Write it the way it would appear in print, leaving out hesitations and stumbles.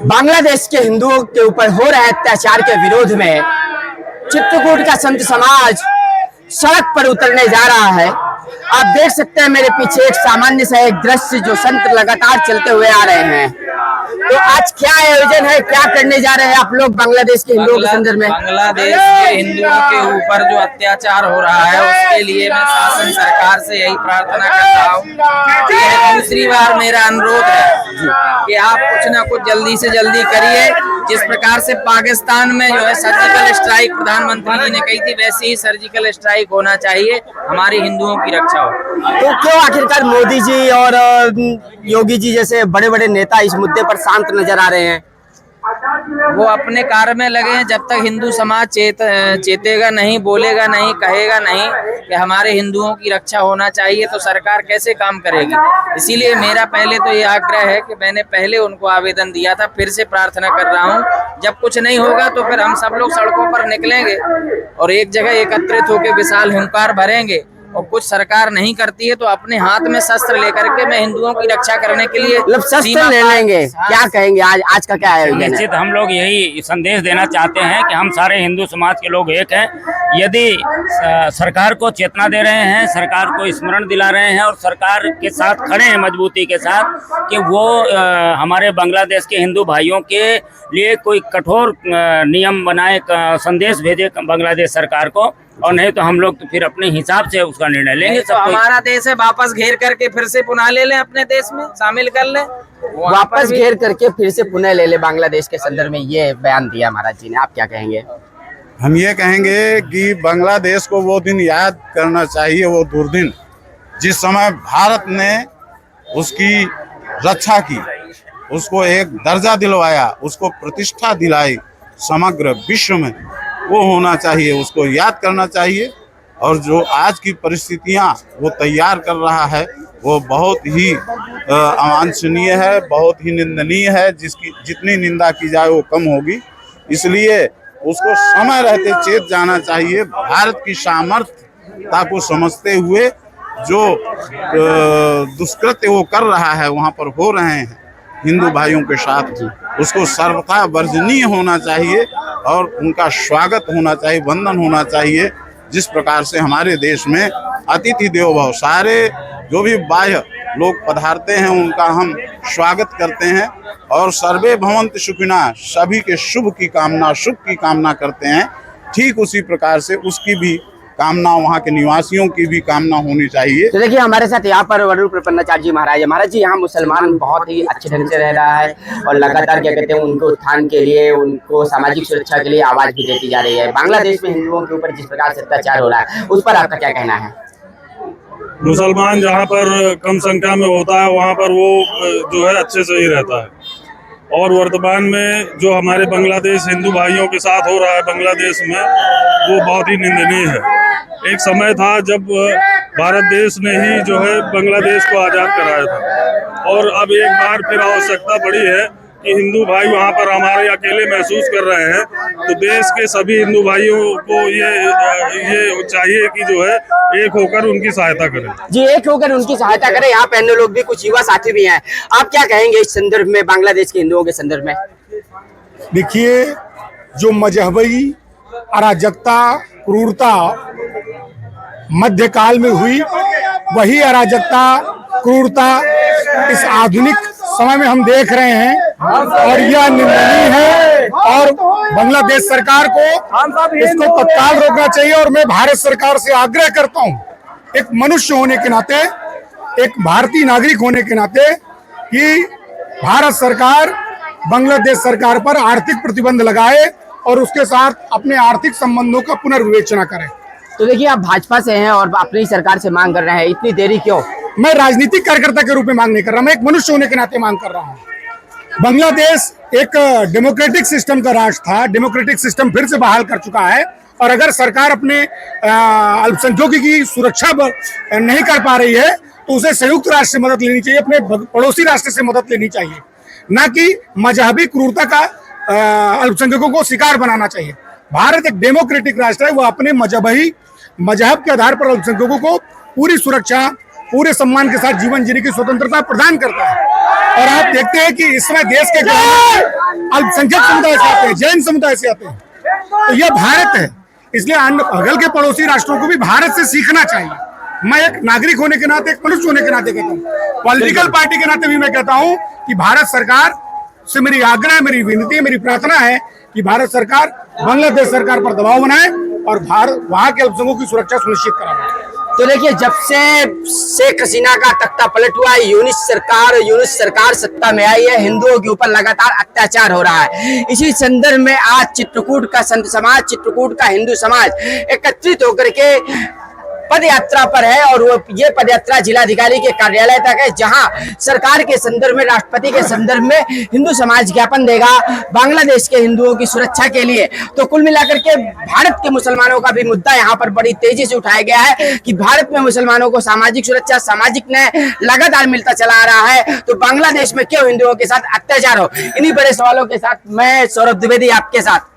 बांग्लादेश के हिंदुओं के ऊपर हो रहे अत्याचार के विरोध में चित्रकूट का संत समाज सड़क पर उतरने जा रहा है। आप देख सकते हैं मेरे पीछे एक सामान्य सा एक दृश्य जो संत लगातार चलते हुए आ रहे हैं। तो आज क्या आयोजन है, क्या करने जा रहे हैं आप लोग बांग्लादेश के हिंदुओं के संदर्भ में? बांग्लादेश के हिंदुओं के ऊपर जो अत्याचार हो रहा है उसके लिए मैं शासन सरकार से यही प्रार्थना करता हूँ। दूसरी बार मेरा अनुरोध है कि आप कुछ ना कुछ जल्दी से जल्दी करिए। जिस प्रकार से पाकिस्तान में जो है सर्जिकल स्ट्राइक प्रधानमंत्री जी ने कही थी, वैसे ही सर्जिकल स्ट्राइक होना चाहिए, हमारी हिंदुओं की रक्षा हो। तो क्यों आखिरकार मोदी जी और योगी जी जैसे बड़े बड़े नेता इस मुद्दे पर शांत नजर आ रहे हैं? वो अपने कार्य में लगे हैं। जब तक हिंदू समाज चेतेगा नहीं, बोलेगा नहीं, कहेगा नहीं कि हमारे हिंदुओं की रक्षा होना चाहिए, तो सरकार कैसे काम करेगी। इसीलिए मेरा पहले तो ये आग्रह है कि मैंने पहले उनको आवेदन दिया था, फिर से प्रार्थना कर रहा हूँ, जब कुछ नहीं होगा तो फिर हम सब लोग सड़कों पर निकलेंगे और एक जगह एकत्रित होकर विशाल हुंकार भरेंगे। और कुछ सरकार नहीं करती है तो अपने हाथ में शस्त्र लेकर के मैं हिंदुओं की रक्षा करने के लिए शस्त्र ले लेंगे। क्या कहेंगे आज का क्या आयोजन है? निश्चित हम लोग यही संदेश देना चाहते हैं कि हम सारे हिंदू समाज के लोग एक हैं। यदि सरकार को चेतना दे रहे हैं, सरकार को स्मरण दिला रहे हैं और सरकार के साथ खड़े हैं मजबूती के साथ कि वो हमारे बांग्लादेश के हिंदू भाइयों के लिए कोई कठोर नियम बनाए, संदेश भेजे बांग्लादेश सरकार को, और नहीं तो हम लोग तो फिर अपने हिसाब से उसका निर्णय लेंगे। तो हमारा देश है, वापस घेर करके फिर से पुनः ले लें, अपने देश में शामिल कर लें, वापस घेर करके फिर से पुनः ले ले। बांग्लादेश के संदर्भ में ये बयान दिया महाराज जी ने, आप क्या कहेंगे? हम ये कहेंगे कि बांग्लादेश को वो दिन याद करना चाहिए, वो दुर्दिन जिस समय भारत ने उसकी रक्षा की, उसको एक दर्जा दिलवाया, उसको प्रतिष्ठा दिलाई समग्र विश्व में, वो होना चाहिए, उसको याद करना चाहिए। और जो आज की परिस्थितियां वो तैयार कर रहा है वो बहुत ही अवांछनीय है, बहुत ही निंदनीय है, जिसकी जितनी निंदा की जाए वो कम होगी। इसलिए उसको समय रहते चेत जाना चाहिए। भारत की सामर्थ्यता को समझते हुए जो दुष्कृत्य वो कर रहा है, वहाँ पर हो रहे हैं हिंदू भाइयों के साथ, उसको सर्वथा वर्जनीय होना चाहिए और उनका स्वागत होना चाहिए, वंदन होना चाहिए। जिस प्रकार से हमारे देश में अतिथि देवो भव, सारे जो भी बाह्य लोग पधारते हैं उनका हम स्वागत करते हैं और सर्वे भवन्तु सुखिनः, सभी के शुभ की कामना, सुख की कामना करते हैं। ठीक उसी प्रकार से उसकी भी कामना, वहाँ के निवासियों की भी कामना होनी चाहिए। तो देखिए हमारे साथ यहाँ पर वरुण प्रपन्नाचार्य जी महाराज है। महाराज जी, यहाँ मुसलमान बहुत ही अच्छे ढंग से रह रहा है और लगातार क्या कहते हैं उनको उत्थान के लिए, उनको सामाजिक सुरक्षा के लिए आवाज भी देती जा रही है। बांग्लादेश में हिंदुओं के ऊपर जिस प्रकार से अत्याचार हो रहा है उस पर आपका क्या कहना है? मुसलमान जहाँ पर कम संख्या में होता है वहाँ पर वो जो है अच्छे से ही रहता है, और वर्तमान में जो हमारे बांग्लादेश हिंदू भाइयों के साथ हो रहा है बांग्लादेश में, वो बहुत ही निंदनीय है। एक समय था जब भारत देश ने ही जो है बांग्लादेश को आज़ाद कराया था, और अब एक बार फिर आवश्यकता पड़ी है कि हिंदू भाई वहाँ पर हमारे अकेले महसूस कर रहे हैं। तो देश के सभी हिंदू भाइयों को ये चाहिए कि जो है एक होकर उनकी सहायता करें। जी, एक होकर उनकी सहायता करें। यहाँ पे अन्य लोग भी, कुछ युवा साथी भी हैं, आप क्या कहेंगे इस संदर्भ में, बांग्लादेश के हिंदुओं के संदर्भ में? देखिए, जो मजहबी अराजकता, क्रूरता मध्यकाल में हुई, वही अराजकता, क्रूरता इस आधुनिक समय में हम देख रहे हैं और यह निंदनीय है। और बांग्लादेश सरकार को इसको तत्काल रोकना चाहिए। और मैं भारत सरकार से आग्रह करता हूं, एक मनुष्य होने के नाते, एक भारतीय नागरिक होने के नाते, कि भारत सरकार बांग्लादेश सरकार पर आर्थिक प्रतिबंध लगाए और उसके साथ अपने आर्थिक संबंधों का पुनर्विवेचना करें। तो देखिए, आप भाजपा से हैं और अपनी सरकार से मांग कर रहे हैं, इतनी देरी क्यों? मैं राजनीतिक कार्यकर्ता के रूप में मांग नहीं कर रहा, मैं एक मनुष्य होने के नाते मांग कर रहा हूँ। बांग्लादेश एक डेमोक्रेटिक सिस्टम का राष्ट्र था, डेमोक्रेटिक सिस्टम फिर से बहाल कर चुका है, और अगर सरकार अपने अल्पसंख्यकों की सुरक्षा नहीं कर पा रही है तो उसे संयुक्त राष्ट्र से मदद लेनी चाहिए, अपने पड़ोसी राष्ट्र से मदद लेनी चाहिए, न कि मजहबी क्रूरता का अल्पसंख्यकों को शिकार बनाना चाहिए। भारत एक डेमोक्रेटिक राष्ट्र है, वो अपने मजहब के आधार पर अल्पसंख्यकों को पूरी सुरक्षा, पूरे सम्मान के साथ जीवन जीने की स्वतंत्रता प्रदान करता है। और आप देखते हैं कि इस समय देश के अल्पसंख्यक समुदाय से आते हैं, जैन समुदाय से आते हैं, तो यह भारत है। इसलिए बगल के पड़ोसी राष्ट्रों को भी भारत से सीखना चाहिए। मैं एक नागरिक होने के नाते, एक मनुष्य होने के नाते कहता हूँ, पॉलिटिकल पार्टी के नाते भी मैं कहता हूँ कि भारत सरकार से मेरी आग्रह, मेरी विनती, मेरी प्रार्थना है कि भारत सरकार बांग्लादेश सरकार पर दबाव बनाए और वहां के अल्पसंख्यकों की सुरक्षा सुनिश्चित कराए। तो देखिए, जब से शेख हसीना का तख्ता पलट हुआ है, यूनिस सरकार सत्ता में आई है, हिंदुओं के ऊपर लगातार अत्याचार हो रहा है। इसी संदर्भ में आज चित्रकूट का संत समाज, चित्रकूट का हिंदू समाज एकत्रित होकर के पद यात्रा पर है और वो ये पद यात्रा जिलाधिकारी के कार्यालय तक है, जहां सरकार के संदर्भ में, राष्ट्रपति के संदर्भ में हिंदू समाज ज्ञापन देगा बांग्लादेश के हिंदुओं की सुरक्षा के लिए। तो कुल मिलाकर के भारत के मुसलमानों का भी मुद्दा यहाँ पर बड़ी तेजी से उठाया गया है कि भारत में मुसलमानों को सामाजिक सुरक्षा, सामाजिक न्याय लगातार मिलता चला आ रहा है, तो बांग्लादेश में क्यों हिंदुओं के साथ अत्याचार हो। इन्हीं बड़े सवालों के साथ मैं सौरभ द्विवेदी आपके साथ।